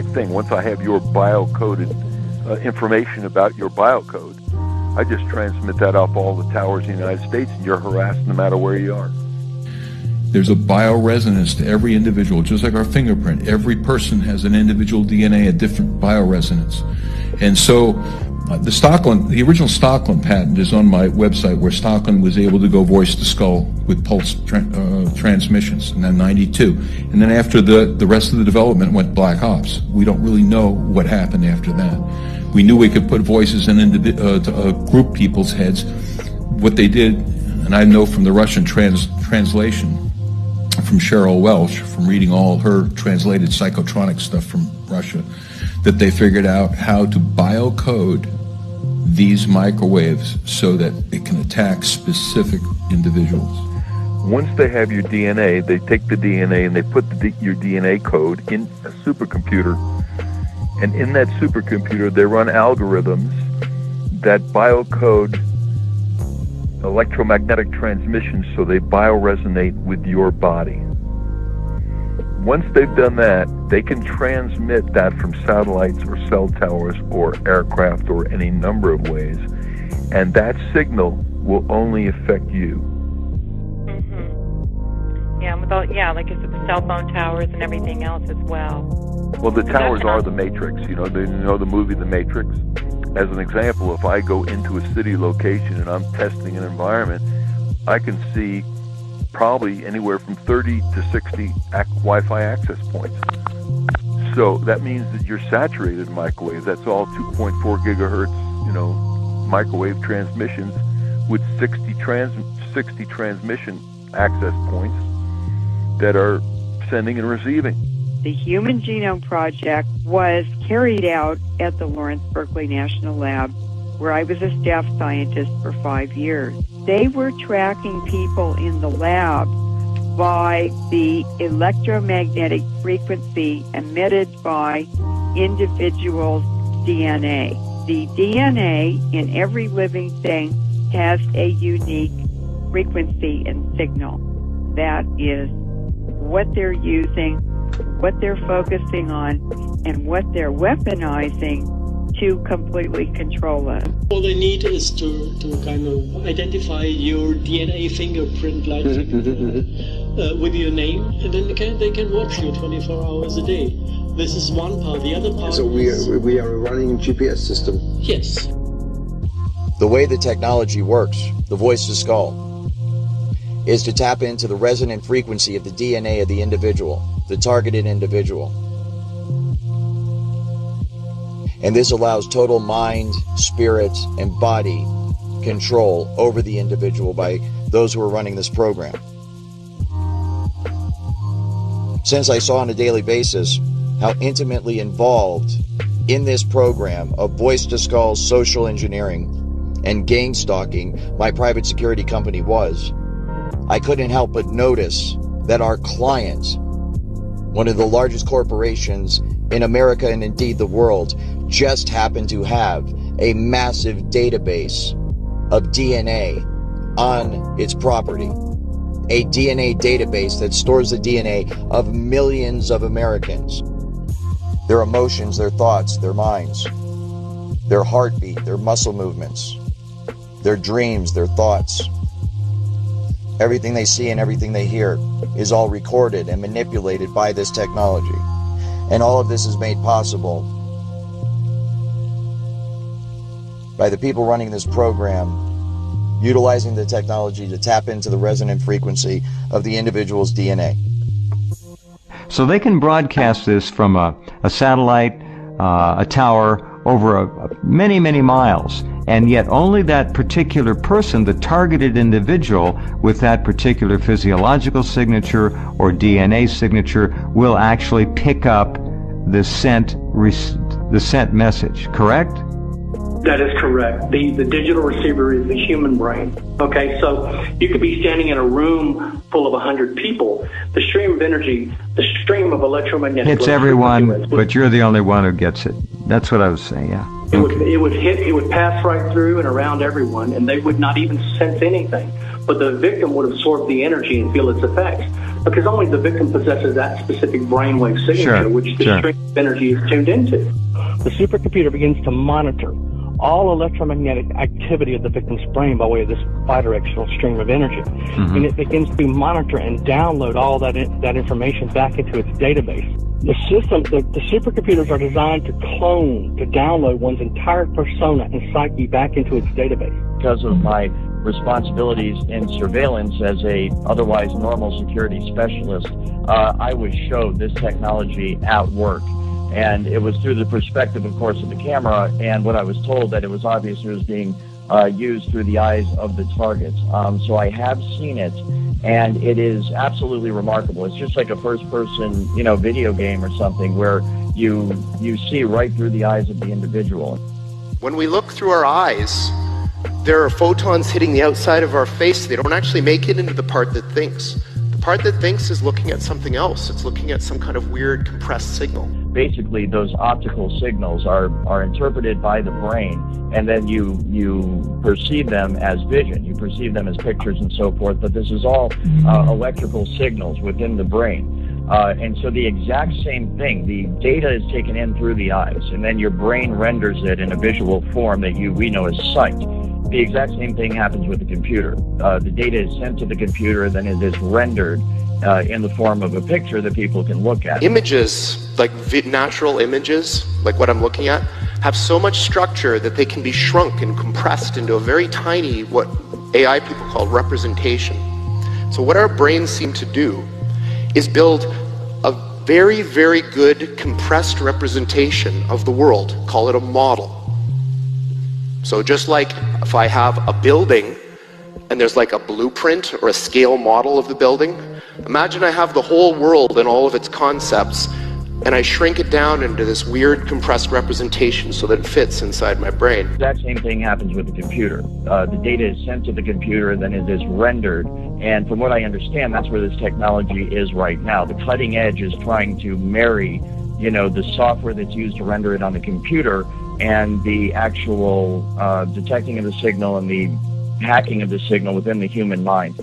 thing. Once I have your biocoded information about your biocode, I just transmit that up all the towers in the United States, and you're harassed no matter where you are. There's a bioresonance to every individual, just like our fingerprint. Every person has an individual DNA, a different bioresonance. And so the original Stalking patent is on my website, where Stalking was able to go voice to skull with pulse transmissions in 92. And then after the rest of the development went black ops. We don't really know what happened after that. We knew we could put voices in group people's heads. What they did, and I know from the Russian translation from Cheryl Welsh, from reading all her translated psychotronic stuff from Russia, that they figured out how to biocode these microwaves so that it can attack specific individuals. Once they have your DNA, they take the DNA and they put your DNA code in a supercomputer. And in that supercomputer, they run algorithms that biocode electromagnetic transmissions so they bioresonate with your body. Once they've done that, they can transmit that from satellites or cell towers or aircraft or any number of ways, and that signal will only affect you. Yeah, like I said, the cell phone towers and everything else as well. Well, the towers are the Matrix. You know the movie The Matrix? As an example, if I go into a city location and I'm testing an environment, I can see probably anywhere from 30 to 60 Wi-Fi access points. So that means that your saturated microwave, that's all 2.4 gigahertz, microwave transmissions with 60 transmission access points that are sending and receiving. The Human Genome Project was carried out at the Lawrence Berkeley National Lab, where I was a staff scientist for 5 years. They were tracking people in the lab by the electromagnetic frequency emitted by individuals' DNA. The DNA in every living thing has a unique frequency and signal. That is what they're using, what they're focusing on, and what they're weaponizing to completely control us. All they need is to kind of identify your DNA fingerprint like with your name, and then they can watch you 24 hours a day. This is one part. The other part So we are running a GPS system? Yes. The way the technology works, the voice to skull, is to tap into the resonant frequency of the DNA of the individual, the targeted individual. And this allows total mind, spirit, and body control over the individual by those who are running this program. Since I saw on a daily basis how intimately involved in this program of voice to skull social engineering and gang stalking my private security company was, I couldn't help but notice that our client, one of the largest corporations in America and indeed the world, just happened to have a massive database of DNA on its property. A DNA database that stores the DNA of millions of Americans. Their emotions, their thoughts, their minds, their heartbeat, their muscle movements, their dreams, their thoughts. Everything they see and everything they hear is all recorded and manipulated by this technology. And all of this is made possible by the people running this program, utilizing the technology to tap into the resonant frequency of the individual's DNA. So they can broadcast this from a satellite, a tower, over many, many miles. And yet only that particular person, the targeted individual with that particular physiological signature or DNA signature, will actually pick up the sent message, correct? That is correct. The digital receiver is the human brain. Okay, so you could be standing in a room full of 100 people. The stream of energy, the stream of electromagnetic hits everyone, but you're the only one who gets it. That's what I was saying, yeah. It would pass right through and around everyone, and they would not even sense anything. but the victim would absorb the energy and feel its effects, because only the victim possesses that specific brainwave signature, which the stream of energy is tuned into. The supercomputer begins to monitor all electromagnetic activity of the victim's brain by way of this bidirectional stream of energy. And it begins to monitor and download all that information back into its database. The supercomputers are designed to clone, to download one's entire persona and psyche back into its database. Because of my responsibilities in surveillance as a otherwise normal security specialist, I was showed this technology at work. And it was through the perspective, of course, of the camera, and what I was told that it was obvious it was being used through the eyes of the targets. So I have seen it, and it is absolutely remarkable. It's just like a first-person, video game or something where you see right through the eyes of the individual. When we look through our eyes, there are photons hitting the outside of our face. They don't actually make it into the part that thinks. The part that thinks is looking at something else. It's looking at some kind of weird compressed signal. Basically, those optical signals are interpreted by the brain, and then you perceive them as vision. You perceive them as pictures and so forth, but this is all electrical signals within the brain. And so the exact same thing, the data is taken in through the eyes, and then your brain renders it in a visual form that we know as sight. The exact same thing happens with the computer. The data is sent to the computer, then it is rendered in the form of a picture that people can look at. Images, like natural images, like what I'm looking at, have so much structure that they can be shrunk and compressed into a very tiny, what AI people call representation. So what our brains seem to do is build a very, very good compressed representation of the world. Call it a model. So just like if I have a building and there's like a blueprint or a scale model of the building, imagine I have the whole world and all of its concepts, and I shrink it down into this weird compressed representation so that it fits inside my brain. The exact same thing happens with the computer. The data is sent to the computer, then it is rendered, and from what I understand, that's where this technology is right now. The cutting edge is trying to marry, the software that's used to render it on the computer and the actual detecting of the signal and the hacking of the signal within the human mind.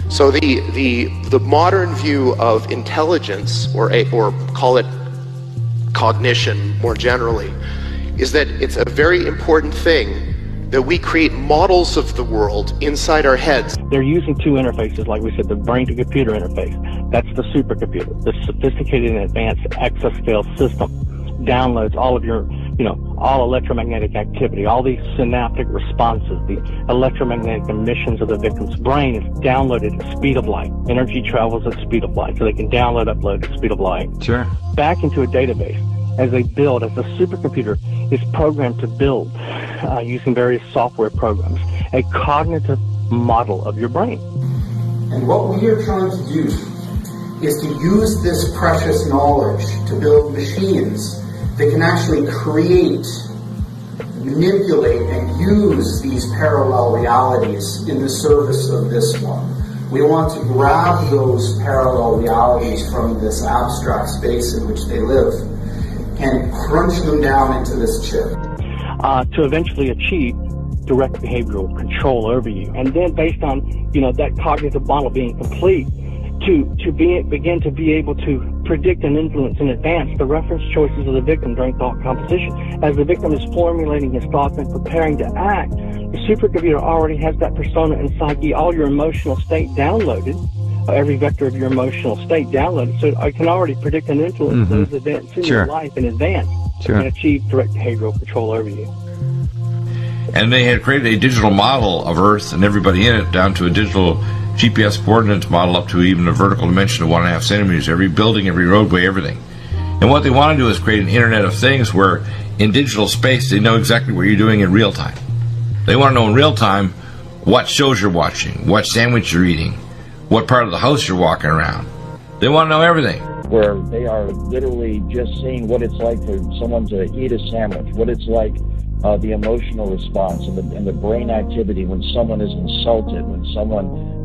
So the modern view of intelligence, or call it cognition more generally, is that it's a very important thing that we create models of the world inside our heads. They're using two interfaces, like we said, the brain-to-computer interface. That's the supercomputer. The sophisticated and advanced exascale system downloads all of your, all electromagnetic activity, all these synaptic responses, the electromagnetic emissions of the victim's brain is downloaded at the speed of light. Energy travels at the speed of light, so they can download, upload at the speed of light. Sure. Back into a database as the supercomputer is programmed to build, using various software programs, a cognitive model of your brain. And what we are trying to do is to use this precious knowledge to build machines that can actually create, manipulate, and use these parallel realities in the service of this one. We want to grab those parallel realities from this abstract space in which they live and crunch them down into this chip. To eventually achieve direct behavioral control over you. And then based on, that cognitive model being complete, to begin to be able to predict and influence in advance the reference choices of the victim during thought composition. As the victim is formulating his thoughts and preparing to act, the supercomputer already has that persona and psyche, all your emotional state downloaded, every vector of your emotional state downloaded, so I can already predict and influence those events in your life in advance and achieve direct behavioral control over you. And they had created a digital model of Earth and everybody in it, down to a digital GPS coordinates model up to even a vertical dimension of 1.5 centimeters, every building, every roadway, everything. And what they want to do is create an Internet of Things where in digital space they know exactly what you're doing in real time. They want to know in real time what shows you're watching, what sandwich you're eating, what part of the house you're walking around. They want to know everything. Where they are literally just seeing what it's like for someone to eat a sandwich, what it's like, the emotional response and the brain activity when someone is insulted, when someone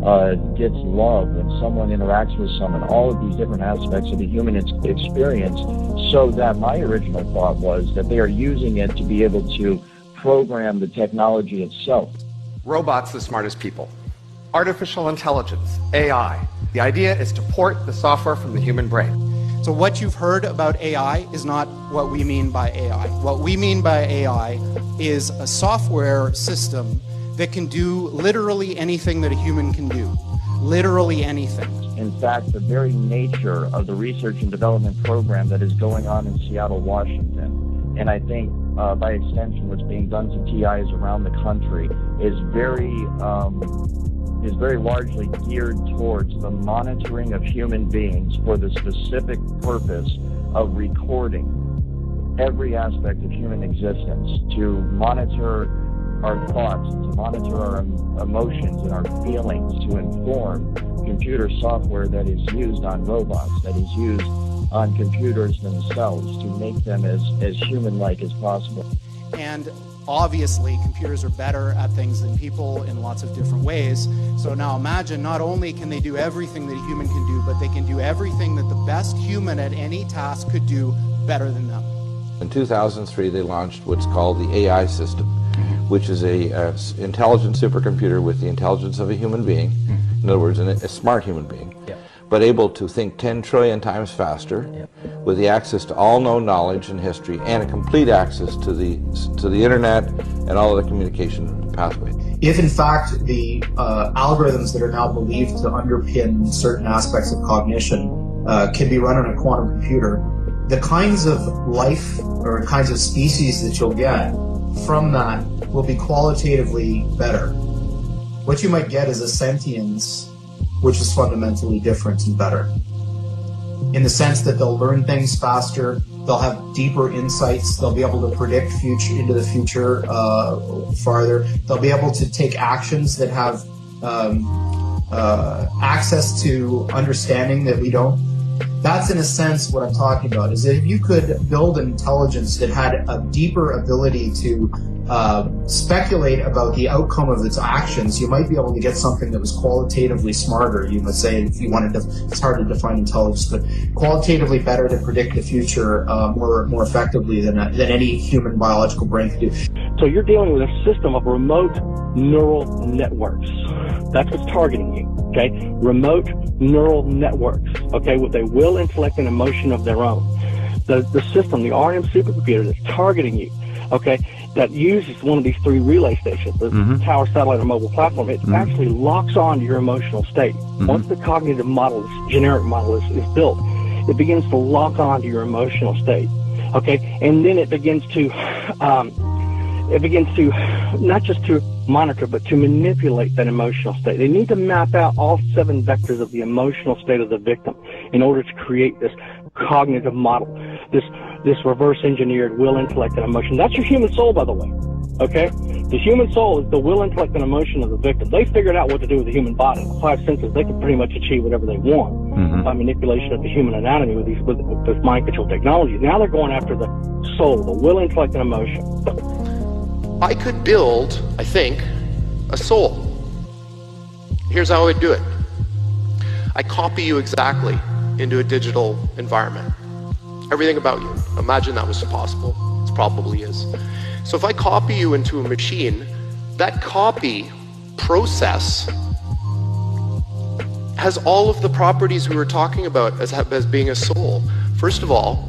gets love, when someone interacts with someone, all of these different aspects of the human experience, so that my original thought was that they are using it to be able to program the technology itself. Robots the smartest people. artificial intelligence, AI. The idea is to port the software from the human brain. So what you've heard about AI is not what we mean by AI. What we mean by AI is a software system that can do literally anything that a human can do. Literally anything. In fact, the very nature of the research and development program that is going on in Seattle, Washington, and I think by extension what's being done to TIs around the country is very largely geared towards the monitoring of human beings for the specific purpose of recording every aspect of human existence, to monitor our thoughts, to monitor our emotions and our feelings, to inform computer software that is used on robots, that is used on computers themselves, to make them as human-like as possible. And obviously, computers are better at things than people in lots of different ways. So now imagine, not only can they do everything that a human can do, but they can do everything that the best human at any task could do better than them. In 2003, they launched what's called the AI system, which is a intelligent supercomputer with the intelligence of a human being. In other words, a smart human being. But able to think 10 trillion times faster, with the access to all known knowledge and history, and a complete access to the internet and all of the communication pathways. If in fact the algorithms that are now believed to underpin certain aspects of cognition can be run on a quantum computer, the kinds of life or kinds of species that you'll get from that will be qualitatively better. What you might get is a sentience which is fundamentally different and better, in the sense that they'll learn things faster, they'll have deeper insights, they'll be able to predict into the future farther, they'll be able to take actions that have access to understanding that we don't. That's in a sense what I'm talking about, is that if you could build an intelligence that had a deeper ability to speculate about the outcome of its actions, you might be able to get something that was qualitatively smarter. You would say, if you wanted to, it's hard to define intelligence, but qualitatively better to predict the future more effectively than any human biological brain could do. So you're dealing with a system of remote neural networks. That's what's targeting you, okay? Remote neural networks, okay, with a will, intellect, and emotion of their own. The system, the RNM supercomputer that's targeting you, okay, that uses one of these three relay stations, the tower, satellite, or mobile platform, it actually locks on to your emotional state. Once the cognitive model, this generic model is built, it begins to lock on to your emotional state, okay? And then it begins to not just to monitor, but to manipulate that emotional state. They need to map out all 7 vectors of the emotional state of the victim in order to create this cognitive model, this reverse engineered will, intellect, and emotion. That's your human soul, by the way, okay? The human soul is the will, intellect, and emotion of the victim. They figured out what to do with the human body. The 5 senses, they can pretty much achieve whatever they want by manipulation of the human anatomy with mind control technology. Now they're going after the soul, the will, intellect, and emotion. I could build, I think, a soul. Here's how I would do it. I copy you exactly into a digital environment. Everything about you. Imagine that was possible. It probably is. So if I copy you into a machine, that copy process has all of the properties we were talking about as being a soul. First of all,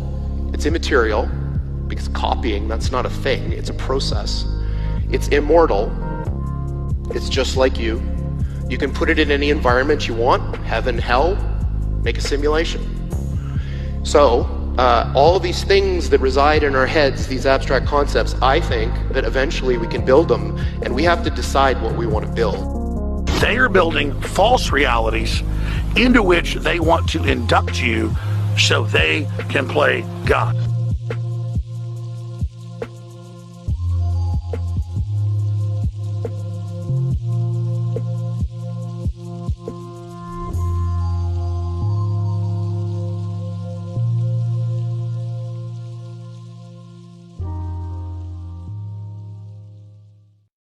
it's immaterial, because copying, that's not a thing, it's a process. It's immortal. It's just like you. You can put it in any environment you want, heaven, hell, make a simulation. So, all of these things that reside in our heads, these abstract concepts, I think that eventually we can build them, and we have to decide what we want to build. They are building false realities into which they want to induct you so they can play God.